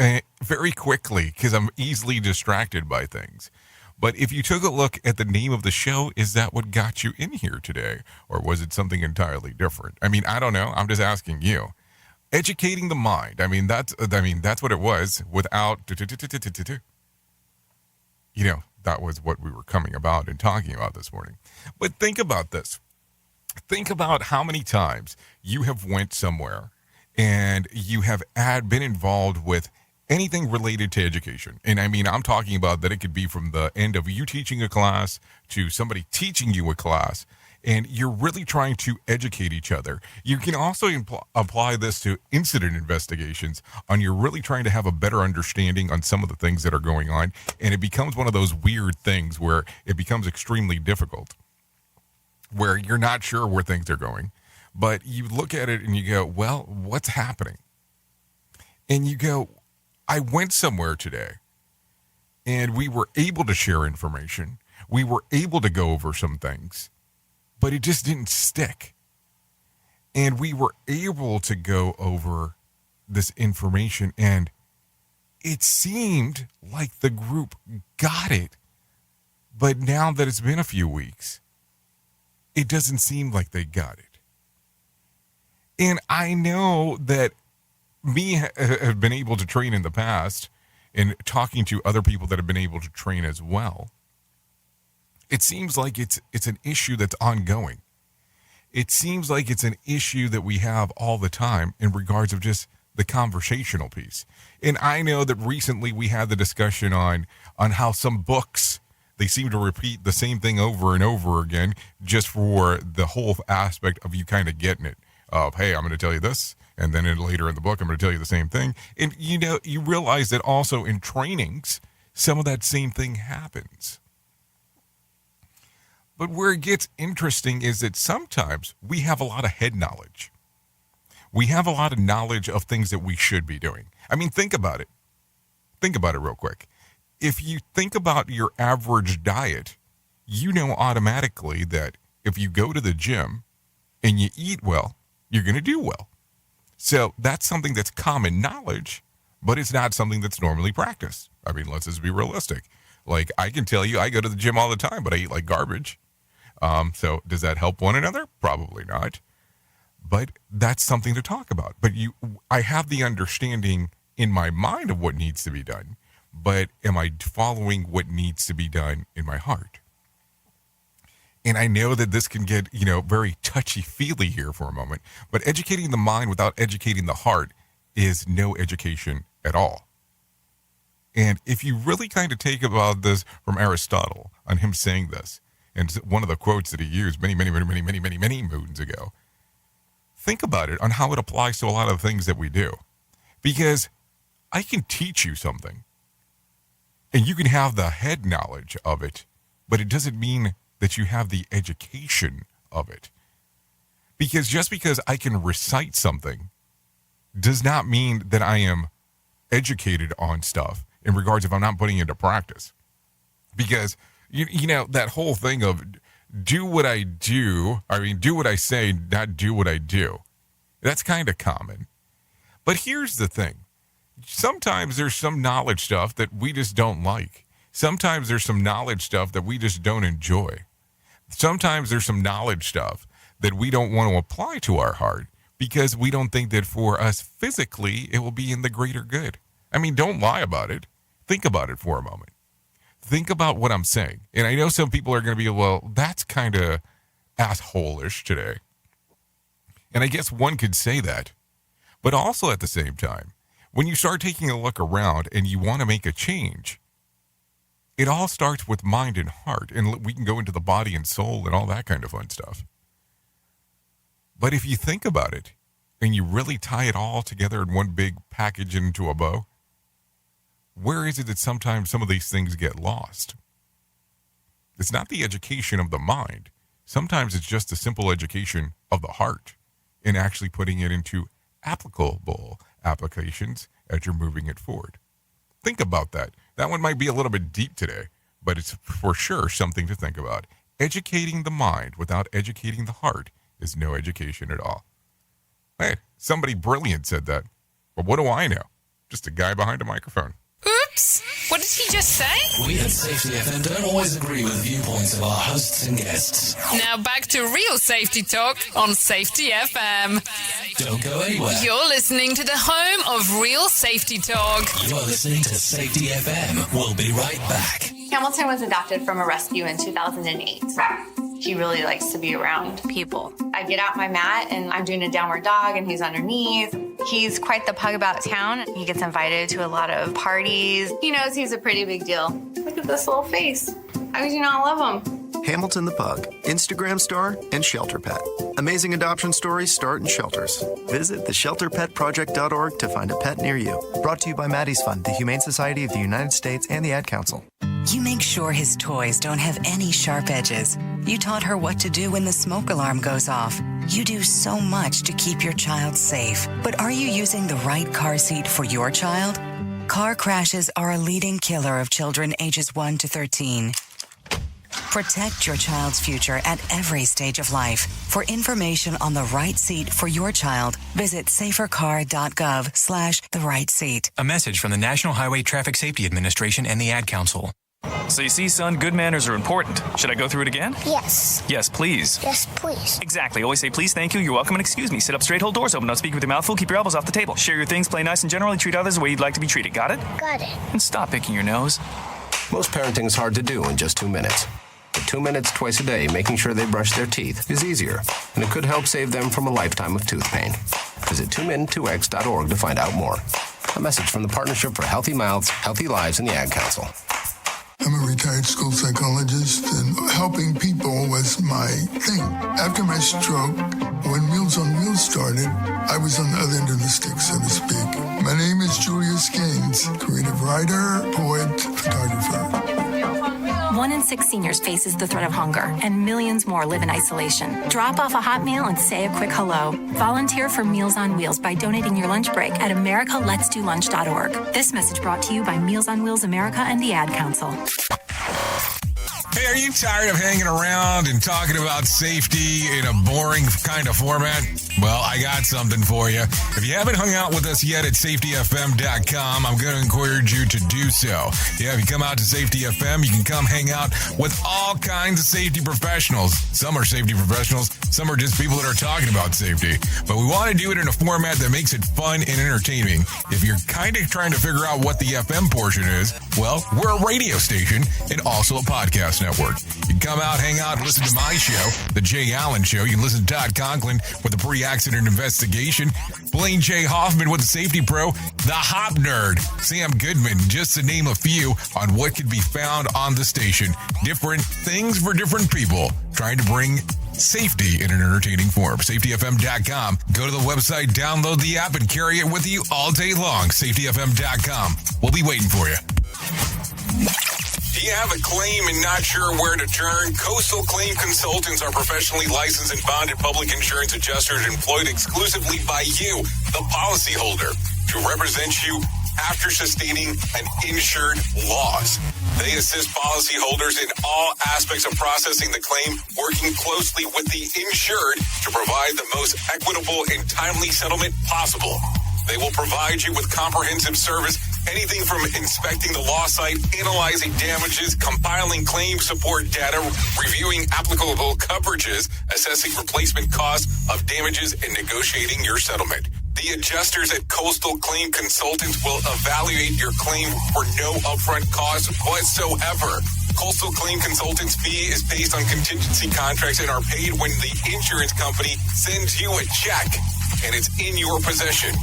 E: very quickly because I'm easily distracted by things. But if you took a look at the name of the show, is that what got you in here today? Or was it something entirely different? I mean, I don't know. I'm just asking you. Educating the mind. I mean, that's what it was without, that was what we were coming about and talking about this morning. But think about this. Think about how many times you have went somewhere and you have been involved with anything related to education. And I mean, I'm talking about that it could be from the end of you teaching a class to somebody teaching you a class, and you're really trying to educate each other. You can also apply this to incident investigations on you're really trying to have a better understanding on some of the things that are going on, and it becomes one of those weird things where it becomes extremely difficult, where you're not sure where things are going, but you look at it and you go, well, what's happening? And you go, I went somewhere today and we were able to share information. We were able to go over some things, but it just didn't stick. And we were able to go over this information and it seemed like the group got it. But now that it's been a few weeks, it doesn't seem like they got it. And I know that have been able to train in the past and talking to other people that have been able to train as well. It seems like it's an issue that's ongoing. It seems like it's an issue that we have all the time in regards of just the conversational piece. And I know that recently we had the discussion on how some books, they seem to repeat the same thing over and over again, just for the whole aspect of you kind of getting it. Of, hey, I'm going to tell you this, and then later in the book, I'm going to tell you the same thing. And, you realize that also in trainings, some of that same thing happens. But where it gets interesting is that sometimes we have a lot of head knowledge. We have a lot of knowledge of things that we should be doing. I mean, think about it. Think about it real quick. If you think about your average diet, you know automatically that if you go to the gym and you eat well, you're going to do well. So that's something that's common knowledge, but it's not something that's normally practiced. I mean, let's just be realistic. Like, I can tell you, I go to the gym all the time, but I eat like garbage. So does that help one another? Probably not. But that's something to talk about. But I have the understanding in my mind of what needs to be done, but am I following what needs to be done in my heart? And I know that this can get, very touchy-feely here for a moment, but educating the mind without educating the heart is no education at all. And if you really kind of take about this from Aristotle, on him saying this, and one of the quotes that he used many moons ago, think about it on how it applies to a lot of things that we do. Because I can teach you something, and you can have the head knowledge of it, but it doesn't mean that you have the education of it. Because just because I can recite something does not mean that I am educated on stuff in regards if I'm not putting it into practice. Because, that whole thing of do what I say, not do what I do. That's kind of common. But here's the thing. Sometimes there's some knowledge stuff that we just don't like. Sometimes there's some knowledge stuff that we just don't enjoy. Sometimes there's some knowledge stuff that we don't want to apply to our heart because we don't think that for us physically it will be in the greater good. I mean, don't lie about it. Think about it for a moment. Think about what I'm saying. And I know some people are going to be, well, that's kind of asshole-ish today. And I guess one could say that. But also at the same time, when you start taking a look around and you want to make a change, it all starts with mind and heart, and we can go into the body and soul and all that kind of fun stuff. But if you think about it, and you really tie it all together in one big package into a bow, where is it that sometimes some of these things get lost? It's not the education of the mind. Sometimes it's just the simple education of the heart and actually putting it into applicable applications as you're moving it forward. Think about that. That one might be a little bit deep today, but it's for sure something to think about. Educating the mind without educating the heart is no education at all. Hey, somebody brilliant said that. But what do I know? Just a guy behind a microphone.
B: Oops! What did he just say?
M: We at Safety FM don't always agree with the viewpoints of our hosts and guests.
B: Now back to real safety talk on Safety FM.
M: Don't go anywhere.
B: You're listening to the home of real safety talk.
M: You are listening to Safety FM. We'll be right back.
A: Hamilton was adopted from a rescue in 2008. He really likes to be around people. I get out my mat and I'm doing a downward dog and he's underneath. He's quite the pug about town. He gets invited to a lot of parties. He knows he's a pretty big deal. Look at this little face. How could you not love him?
V: Hamilton the Pug, Instagram star, and shelter pet. Amazing adoption stories start in shelters. Visit theshelterpetproject.org to find a pet near you. Brought to you by Maddie's Fund, the Humane Society of the United States, and the Ad Council.
W: You make sure his toys don't have any sharp edges. You taught her what to do when the smoke alarm goes off. You do so much to keep your child safe. But are you using the right car seat for your child? Car crashes are a leading killer of children ages 1 to 13. Protect your child's future at every stage of life. For information on the right seat for your child, visit safercar.gov/the right seat.
X: A message from the National Highway Traffic Safety Administration and the Ad Council.
Y: So you see, son, good manners are important. Should I go through it again?
Z: Yes.
Y: Yes, please.
Z: Yes, please.
Y: Exactly. Always say please, thank you, you're welcome, and excuse me. Sit up straight, hold doors open, don't speak with your mouth full, keep your elbows off the table. Share your things, play nice, and generally treat others the way you'd like to be treated. Got it?
Z: Got it.
Y: And stop picking your nose.
P: Most parenting is hard to do in just 2 minutes. But 2 minutes twice a day making sure they brush their teeth is easier, and it could help save them from a lifetime of tooth pain. Visit tunein2x.org to find out more. A message from the Partnership for Healthy Mouths, Healthy Lives, and the Ad Council.
C: I'm a retired school psychologist, and helping people was my thing. After my stroke, when Meals on Wheels started, I was on the other end of the stick, so to speak. My name is Julius Gaines, creative writer, poet, photographer.
D: 1 in 6 seniors faces the threat of hunger, and millions more live in isolation. Drop off a hot meal and say a quick hello. Volunteer for Meals on Wheels by donating your lunch break at americaletsdolunch.org. This message brought to you by Meals on Wheels America and the Ad Council.
E: Hey, are you tired of hanging around and talking about safety in a boring kind of format? Well, I got something for you. If you haven't hung out with us yet at safetyfm.com, I'm going to encourage you to do so. Yeah, if you come out to Safety FM, you can come hang out with all kinds of safety professionals. Some are safety professionals, some are just people that are talking about safety. But we want to do it in a format that makes it fun and entertaining. If you're kind of trying to figure out what the FM portion is, well, we're a radio station and also a podcast network. You can come out, hang out, listen to my show, The Jay Allen Show. You can listen to Todd Conklin with the pre-accident investigation, Blaine J. Hoffman with the Safety Pro, the Hop Nerd, Sam Goodman, just to name a few on what could be found on the station. Different things for different people, trying to bring safety in an entertaining form. SafetyFM.com. Go to the website, download the app, and carry it with you all day long. SafetyFM.com. We'll be waiting for you. Do you have a claim and not sure where to turn? Coastal Claim Consultants are professionally licensed and bonded public insurance adjusters employed exclusively by you, the policyholder, to represent you after sustaining an insured loss. They assist policyholders in all aspects of processing the claim, working closely with the insured to provide the most equitable and timely settlement possible. They will provide you with comprehensive service, anything from inspecting the loss site, analyzing damages, compiling claim support data, reviewing applicable coverages, assessing replacement costs of damages, and negotiating your settlement. The adjusters at Coastal Claim Consultants will evaluate your claim for no upfront cost whatsoever. Coastal Claim Consultants' fee is based on contingency contracts and are paid when the insurance company sends you a check and it's in your possession.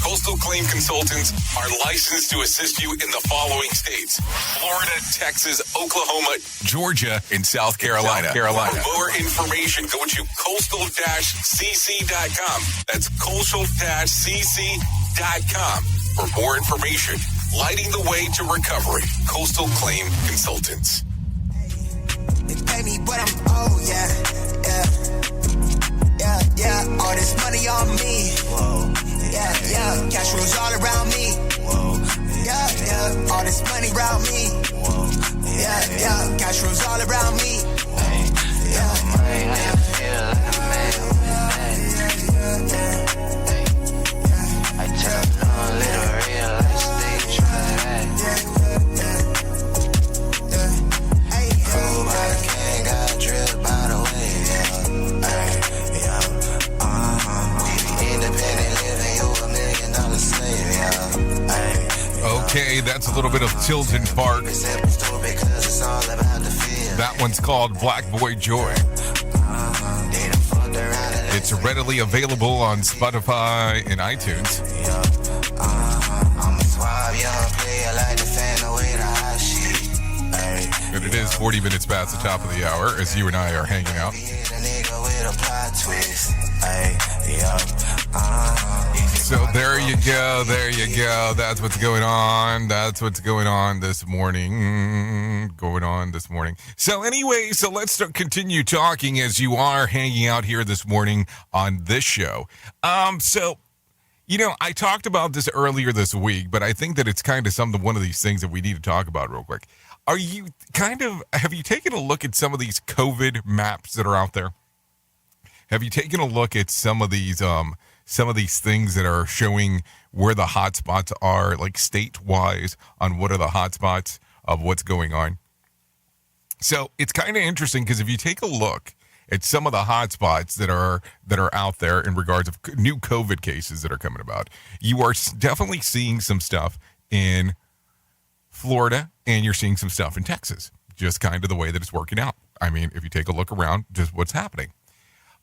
E: Coastal Claim Consultants are licensed to assist you in the following states: Florida, Texas, Oklahoma, Georgia, and South Carolina. For more information, go to coastal-cc.com. That's coastal-cc.com. For more information, lighting the way to recovery. Coastal Claim Consultants.
F: They pay me, but I'm all this money on me. Whoa. Yeah. Cash rules all around me. Whoa. Yeah. All this money around me. Whoa. Yeah. Cash rules all around me. I tell no little real life stage Prove I can't got drip by the way.
E: Okay, that's a little bit of Tilton Park. That one's called Black Boy Joy. It's readily available on Spotify and iTunes. And it is 40 minutes past the top of the hour as you and I are hanging out. So there you go. That's what's going on. This morning. So anyway, let's continue talking as you are hanging out here this morning on this show. I talked about this earlier this week, but I think that it's kind of one of these things that we need to talk about real quick. Have you taken a look at some of these COVID maps that are out there? Have you taken a look at some of these things that are showing where the hot spots are, like state-wise, on what are the hot spots of what's going on? So it's kind of interesting because if you take a look at some of the hot spots that are out there in regards of new COVID cases that are coming about, you are definitely seeing some stuff in Florida and you're seeing some stuff in Texas, just kind of the way that it's working out. I mean, if you take a look around, just what's happening.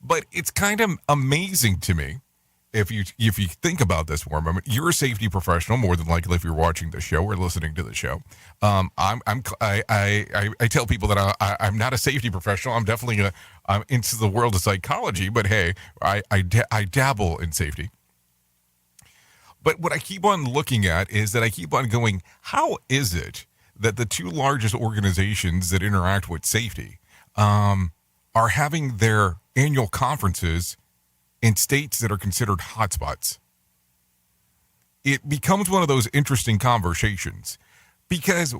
E: But it's kind of amazing to me if you think about this for a moment, you're a safety professional more than likely if you're watching the show or listening to the show. I tell people that I'm not a safety professional. I'm definitely I'm into the world of psychology, but hey, I dabble in safety. But what I keep on looking at is that I keep on going, how is it that the two largest organizations that interact with safety are having their annual conferences in states that are considered hotspots? It becomes one of those interesting conversations because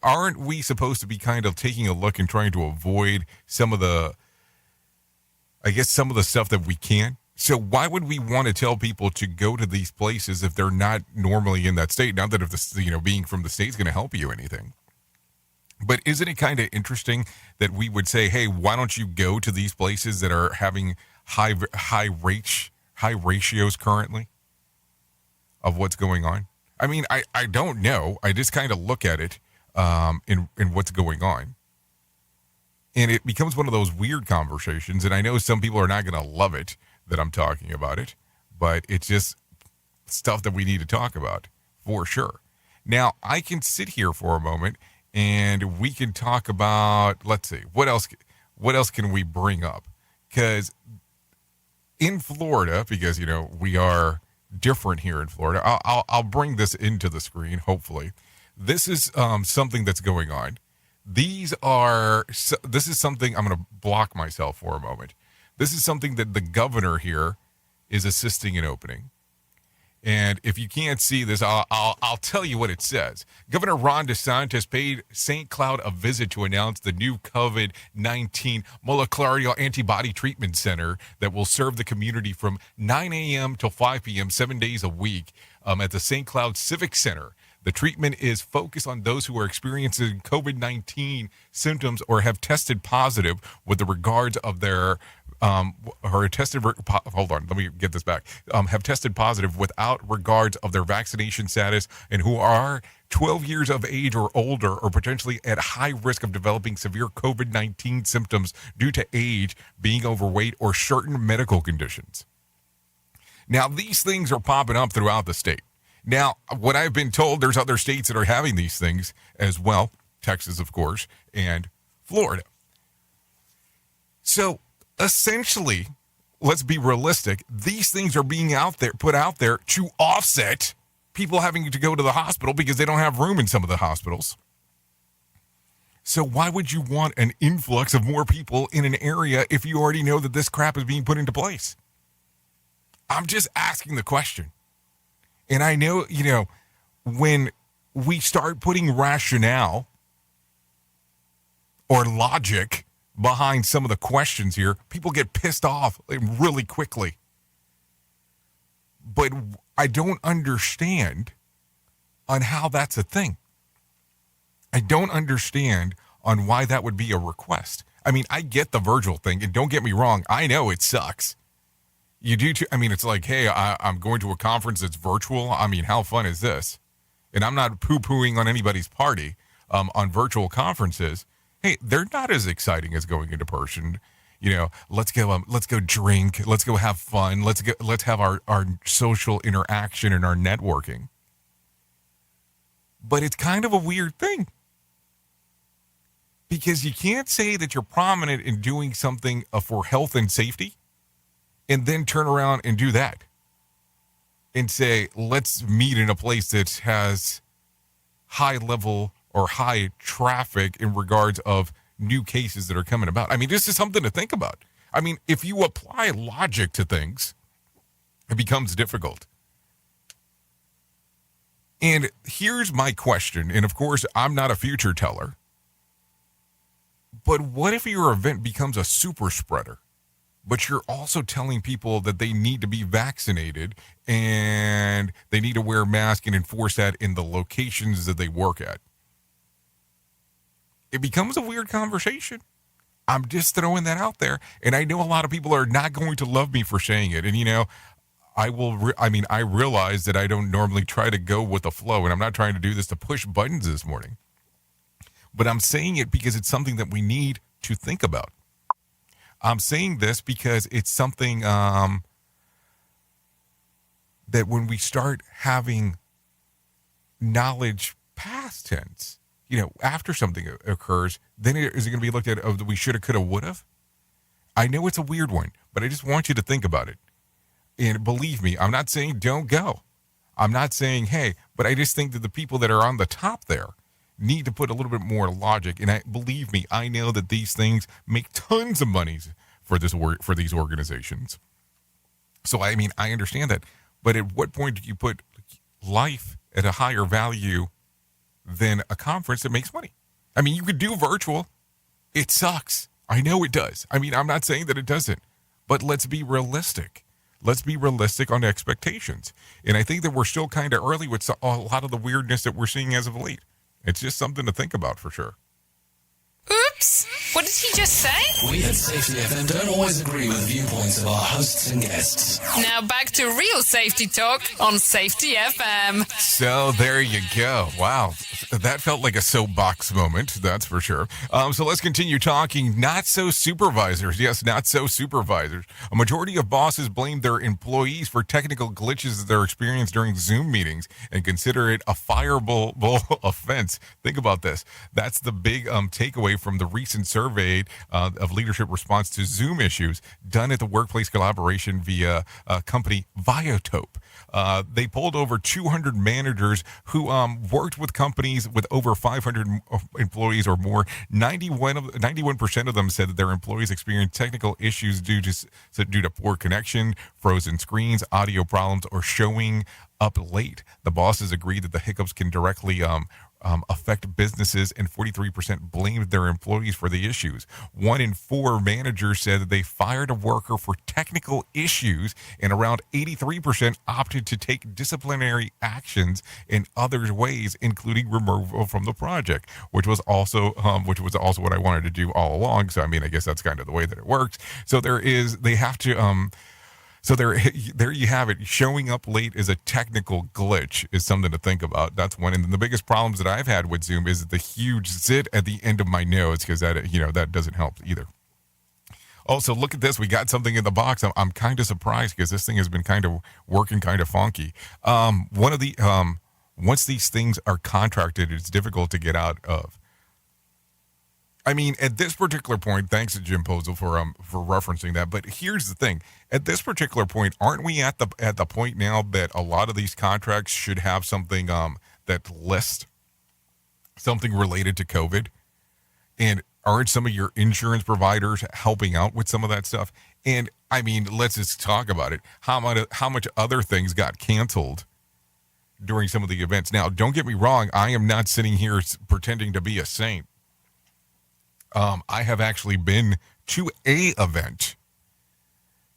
E: aren't we supposed to be kind of taking a look and trying to avoid some of the stuff that we can? So why would we want to tell people to go to these places if they're not normally in that state? Not that if being from the state is going to help you anything. But isn't it kind of interesting that we would say, hey, why don't you go to these places that are having high ratios currently of what's going on? I mean, I don't know. I just kind of look at it in what's going on. And it becomes one of those weird conversations. And I know some people are not going to love it that I'm talking about it, but it's just stuff that we need to talk about for sure. Now, I can sit here for a moment and we can talk about, let's see, what else can we bring up? Because in Florida, because, we are different here in Florida, I'll bring this into the screen, hopefully. This is something that's going on. This is something, I'm going to block myself for a moment. This is something that the governor here is assisting in opening. And if you can't see this, I'll tell you what it says. Governor Ron DeSantis paid St. Cloud a visit to announce the new COVID-19 molecular antibody treatment center that will serve the community from 9 a.m. till 5 p.m. 7 days a week at the St. Cloud Civic Center. The treatment is focused on those who are experiencing COVID-19 symptoms or have tested positive with the regards of their have tested positive without regards of their vaccination status and who are 12 years of age or older or potentially at high risk of developing severe COVID-19 symptoms due to age, being overweight, or certain medical conditions. Now, these things are popping up throughout the state. Now, what I've been told, there's other states that are having these things as well, Texas, of course, and Florida. So, essentially, let's be realistic. These things are being put out there to offset people having to go to the hospital because they don't have room in some of the hospitals. So why would you want an influx of more people in an area if you already know that this crap is being put into place? I'm just asking the question. And I know, when we start putting rationale or logic behind some of the questions here, people get pissed off really quickly. But I don't understand on how that's a thing. I don't understand on why that would be a request. I mean, I get the Virgil thing, and don't get me wrong, I know it sucks. You do too. I mean, it's like, hey, I'm going to a conference that's virtual. I mean, how fun is this? And I'm not poo-pooing on anybody's party on virtual conferences. Hey, they're not as exciting as going into person. Let's go drink. Let's go have fun. Let's have our social interaction and our networking. But it's kind of a weird thing. Because you can't say that you're prominent in doing something for health and safety and then turn around and do that and say, let's meet in a place that has high level or high traffic in regards of new cases that are coming about. I mean, this is something to think about. I mean, if you apply logic to things, it becomes difficult. And here's my question. And of course, I'm not a future teller. But what if your event becomes a super spreader? But you're also telling people that they need to be vaccinated and they need to wear a mask and enforce that in the locations that they work at. It becomes a weird conversation. I'm just throwing that out there. And I know a lot of people are not going to love me for saying it. And, I realize that I don't normally try to go with the flow, and I'm not trying to do this to push buttons this morning. But I'm saying it because it's something that we need to think about. I'm saying this because it's something that when we start having knowledge past tense, after something occurs, then is it going to be looked at, oh, we shoulda, coulda, woulda? I know it's a weird one, but I just want you to think about it. And believe me, I'm not saying don't go. I'm not saying, hey, but I just think that the people that are on the top there need to put a little bit more logic. And believe me, I know that these things make tons of money for these organizations. So, I mean, I understand that. But at what point do you put life at a higher value than a conference that makes money? I mean, you could do virtual. It sucks. I know it does. I mean, I'm not saying that it doesn't. But let's be realistic. Let's be realistic on expectations. And I think that we're still kind of early with a lot of the weirdness that we're seeing as of late. It's just something to think about for sure.
B: Oops! What did he just say?
M: We at Safety FM don't always agree with viewpoints of our hosts and guests.
B: Now back to real safety talk on Safety FM.
E: So there you go. Wow. That felt like a soapbox moment, that's for sure. So let's continue talking not-so-supervisors. Yes, not-so-supervisors. A majority of bosses blame their employees for technical glitches that they're experiencing during Zoom meetings and consider it a fireable offense. Think about this. That's the big takeaway from the recent survey of leadership response to Zoom issues done at the workplace collaboration via company Viotope. They polled over 200 managers who worked with companies with over 500 employees or more. 91% of them said that their employees experienced technical issues due to poor connection, frozen screens, audio problems, or showing up late. The bosses agreed that the hiccups can directly affect businesses, and 43% blamed their employees for the issues. 1 in 4 managers said that they fired a worker for technical issues, and around 83% opted to take disciplinary actions in other ways, including removal from the project, which was also what I wanted to do all along. So I mean, I guess that's kind of the way that it works. So So there you have it. Showing up late is a technical glitch is something to think about. That's one. And the biggest problems that I've had with Zoom is the huge zit at the end of my nose, because that doesn't help either. Also, look at this. We got something in the box. I'm kind of surprised because this thing has been kind of working kind of funky. Once these things are contracted, it's difficult to get out of. I mean, at this particular point, thanks to Jim Posel for referencing that. But here's the thing: at this particular point, aren't we at the point now that a lot of these contracts should have something that lists something related to COVID? And aren't some of your insurance providers helping out with some of that stuff? And I mean, let's just talk about it. How much other things got canceled during some of the events? Now, don't get me wrong. I am not sitting here pretending to be a saint. I have actually been to a event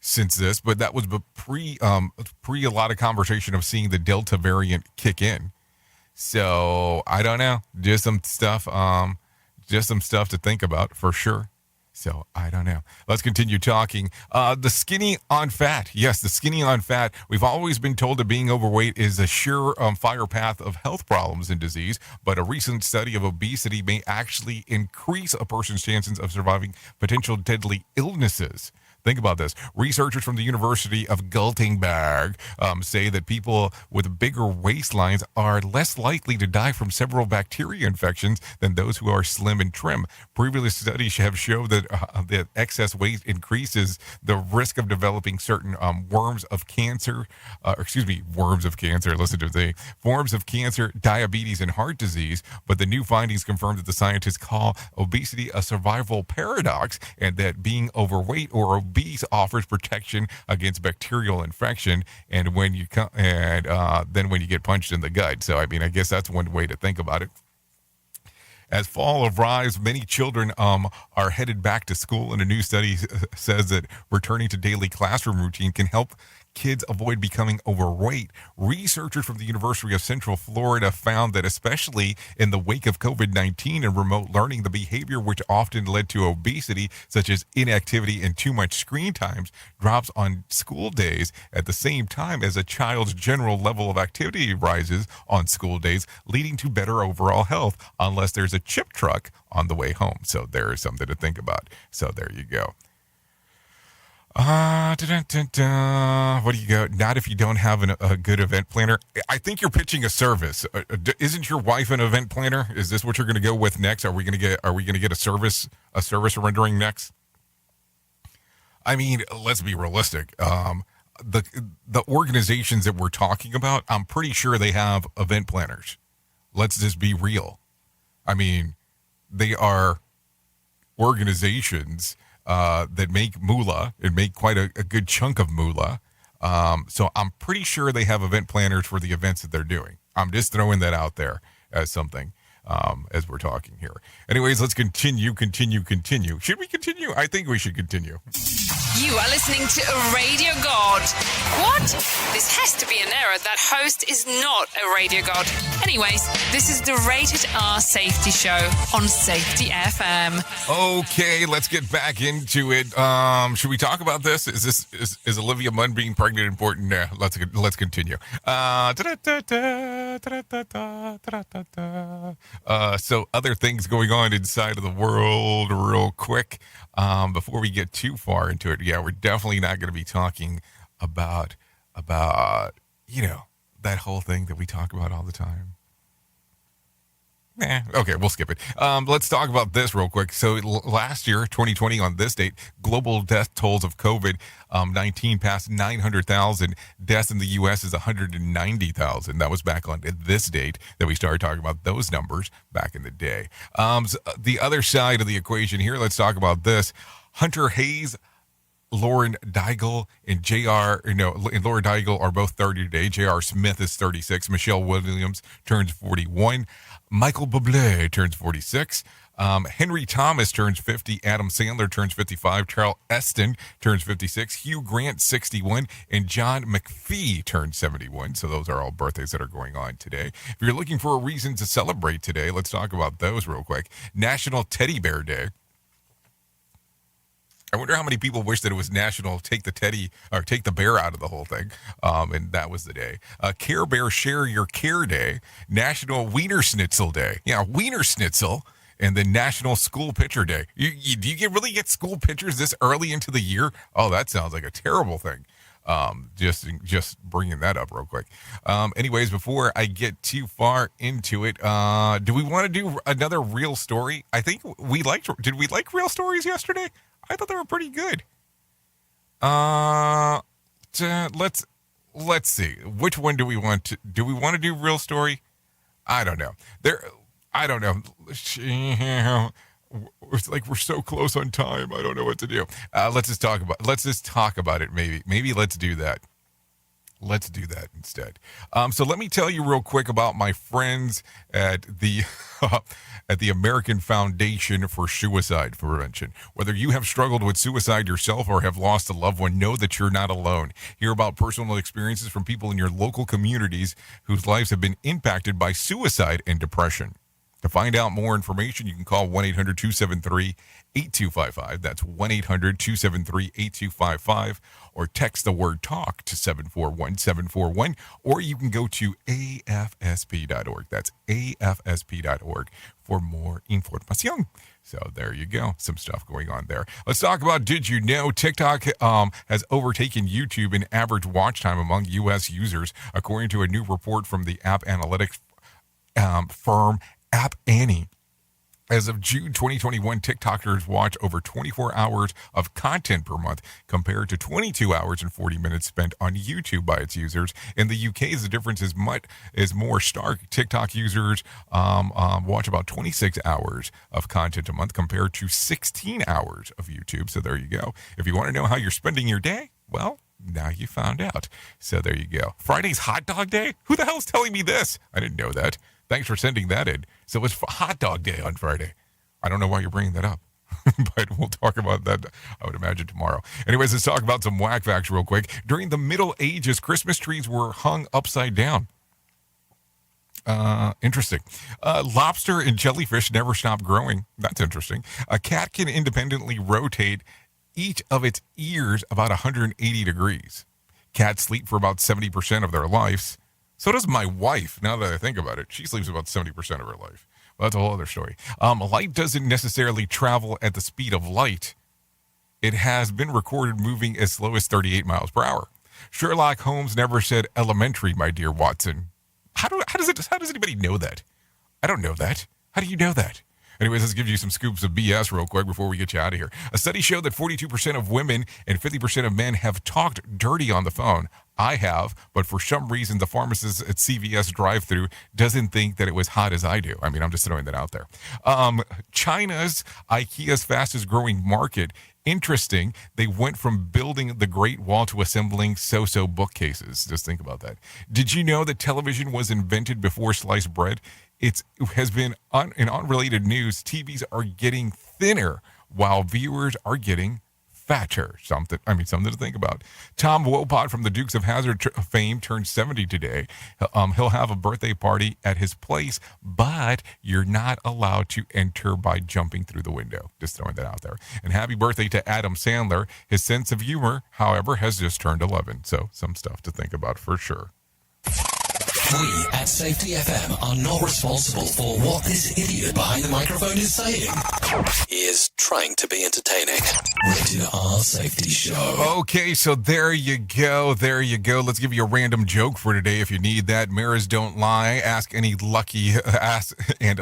E: since this, but that was pre a lot of conversation of seeing the Delta variant kick in. So I don't know, just some stuff to think about for sure. So I don't know. Let's continue talking. The skinny on fat. Yes, the skinny on fat. We've always been told that being overweight is a sure fire path of health problems and disease, but a recent study of obesity may actually increase a person's chances of surviving potential deadly illnesses. Think about this. Researchers from the University of Göttingen say that people with bigger waistlines are less likely to die from several bacteria infections than those who are slim and trim. Previous studies have shown that excess weight increases the risk of developing certain forms of cancer, diabetes, and heart disease. But the new findings confirm that the scientists call obesity a survival paradox, and that being overweight or obese offers protection against bacterial infection, and then when you get punched in the gut. So I mean, I guess that's one way to think about it. As fall arrives, many children are headed back to school, and a new study says that returning to daily classroom routine can help kids avoid becoming overweight. Researchers from the University of Central Florida found that especially in the wake of COVID-19 and remote learning, the behavior which often led to obesity, such as inactivity and too much screen time, drops on school days at the same time as a child's general level of activity rises on school days, leading to better overall health, unless there's a chip truck on the way home. So there is something to think about. So there you go. What do you go? Not if you don't have a good event planner. I think you're pitching a service. Isn't your wife an event planner? Is this what you're going to go with next? Are we going to get a service rendering next? I mean, let's be realistic. The organizations that we're talking about, I'm pretty sure they have event planners. Let's just be real. I mean, they are organizations that make moolah and make quite a good chunk of moolah. So I'm pretty sure they have event planners for the events that they're doing. I'm just throwing that out there as something as we're talking here. Anyways, let's continue. Should we continue? I think we should continue.
B: You are listening to a radio god. What? This has to be an error. That host is not a radio god. Anyways, this is the Rated R Safety Show on Safety FM.
E: Okay, let's get back into it. Should we talk about this? Is Olivia Munn being pregnant important? Yeah, let's continue. So other things going on inside of the world real quick. Before we get too far into it, yeah, we're definitely not going to be talking about that whole thing that we talk about all the time. Okay, we'll skip it. Let's talk about this real quick. So last year, 2020, on this date, global death tolls of COVID-19 passed 900,000. Deaths in the U.S. is 190,000. That was back on this date that we started talking about those numbers back in the day. So the other side of the equation here, let's talk about this. Hunter Hayes, Lauren Daigle, and Laura Daigle are both 30 today. J.R. Smith is 36. Michelle Williams turns 41. Michael Bublé turns 46. Henry Thomas turns 50. Adam Sandler turns 55. Charles Esten turns 56. Hugh Grant, 61. And John McPhee turns 71. So those are all birthdays that are going on today. If you're looking for a reason to celebrate today, let's talk about those real quick. National Teddy Bear Day. I wonder how many people wish that it was National Take the Bear out of the whole thing. And that was the day. Care Bear Share Your Care Day. National Wiener Schnitzel Day. Yeah, Wiener Schnitzel. And then National School Picture Day. Do you really get school pictures this early into the year? Oh, that sounds like a terrible thing. Just bringing that up real quick. Anyways, before I get too far into it, do we want to do another real story? I think did we like real stories yesterday? I thought they were pretty good. Let's see. Which one do we want to do? We want to do real story? I don't know. I don't know. It's like we're so close on time. I don't know what to do. Let's just talk about it. Maybe let's do that. Let's do that instead. So let me tell you real quick about my friends at the American Foundation for Suicide Prevention. Whether you have struggled with suicide yourself or have lost a loved one, know that you're not alone. Hear about personal experiences from people in your local communities whose lives have been impacted by suicide and depression. To find out more information, you can call 1-800-273-8255. That's 1-800-273-8255. Or text the word TALK to 741-741. Or you can go to afsp.org. That's afsp.org for more information. So there you go. Some stuff going on there. Let's talk about, did you know TikTok has overtaken YouTube in average watch time among U.S. users, according to a new report from the app analytics firm App Annie. As of June 2021, TikTokers watch over 24 hours of content per month compared to 22 hours and 40 minutes spent on YouTube by its users. In the UK, the difference is more stark. TikTok users watch about 26 hours of content a month compared to 16 hours of YouTube. So there you go. If you want to know how you're spending your day, well, now you found out. So there you go. Friday's hot dog day? Who the hell's telling me this? I didn't know that. Thanks for sending that in. So it's hot dog day on Friday. I don't know why you're bringing that up, but we'll talk about that, I would imagine, tomorrow. Anyways, let's talk about some whack facts real quick. During the Middle Ages, Christmas trees were hung upside down. Interesting. Lobster and jellyfish never stop growing. That's interesting. A cat can independently rotate each of its ears about 180 degrees. Cats sleep for about 70% of their lives. So does my wife, now that I think about it. She sleeps about 70% of her life. Well, that's a whole other story. Light doesn't necessarily travel at the speed of light. it has been recorded moving as slow as 38 miles per hour. Sherlock Holmes never said elementary, my dear Watson. How does anybody know that? I don't know that. How do you know that? Anyways, let's give you some scoops of BS real quick before we get you out of here. A study showed that 42% of women and 50% of men have talked dirty on the phone. I have, but for some reason, the pharmacist at CVS drive-thru doesn't think that it was hot as I do. I mean, I'm just throwing that out there. China's IKEA's fastest growing market. Interesting. They went from building the Great Wall to assembling so-so bookcases. Just think about that. Did you know that television was invented before sliced bread? It has been in unrelated news. TVs are getting thinner while viewers are getting fatter. Something to think about. Tom Wopat from the Dukes of Hazzard fame turned 70 today. He'll have a birthday party at his place, but you're not allowed to enter by jumping through the window. Just throwing that out there. And happy birthday to Adam Sandler. His sense of humor, however, has just turned 11. So some stuff to think about for sure.
M: We at Safety FM are not responsible for what this idiot behind the microphone is saying. He is trying to be entertaining. Rated R Safety Show.
E: Okay, so there you go. There you go. Let's give you a random joke for today if you need that. Mirrors don't lie. Ask and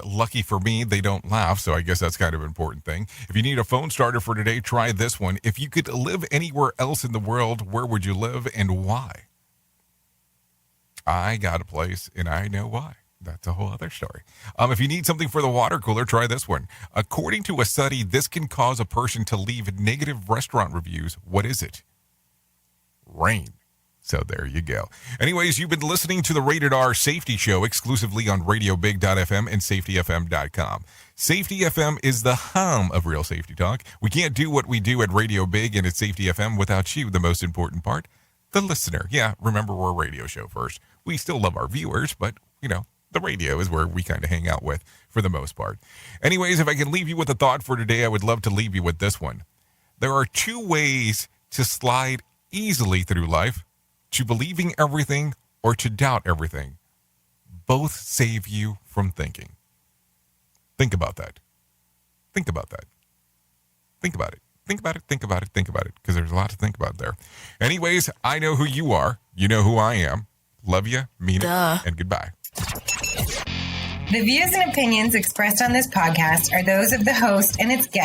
E: lucky for me, they don't laugh. So I guess that's kind of an important thing. If you need a phone starter for today, try this one. If you could live anywhere else in the world, where would you live and why? I got a place, and I know why. That's a whole other story. If you need something for the water cooler, try this one. According to a study, this can cause a person to leave negative restaurant reviews. What is it? Rain. So there you go. Anyways, you've been listening to the Rated R Safety Show exclusively on RadioBig.fm and SafetyFM.com. Safety FM is the hum of real safety talk. We can't do what we do at Radio Big and at Safety FM without you, the most important part. The listener. Yeah, remember, we're a radio show first. We still love our viewers, but, the radio is where we kind of hang out with for the most part. Anyways, if I can leave you with a thought for today, I would love to leave you with this one. There are two ways to slide easily through life: to believing everything or to doubt everything. Both save you from thinking. Think about that. Think about that. Think about it. Think about it, think about it, think about it, because there's a lot to think about there. Anyways, I know who you are. You know who I am. Love you, mean it, and goodbye.
H: The views and opinions expressed on this podcast are those of the host and its guests.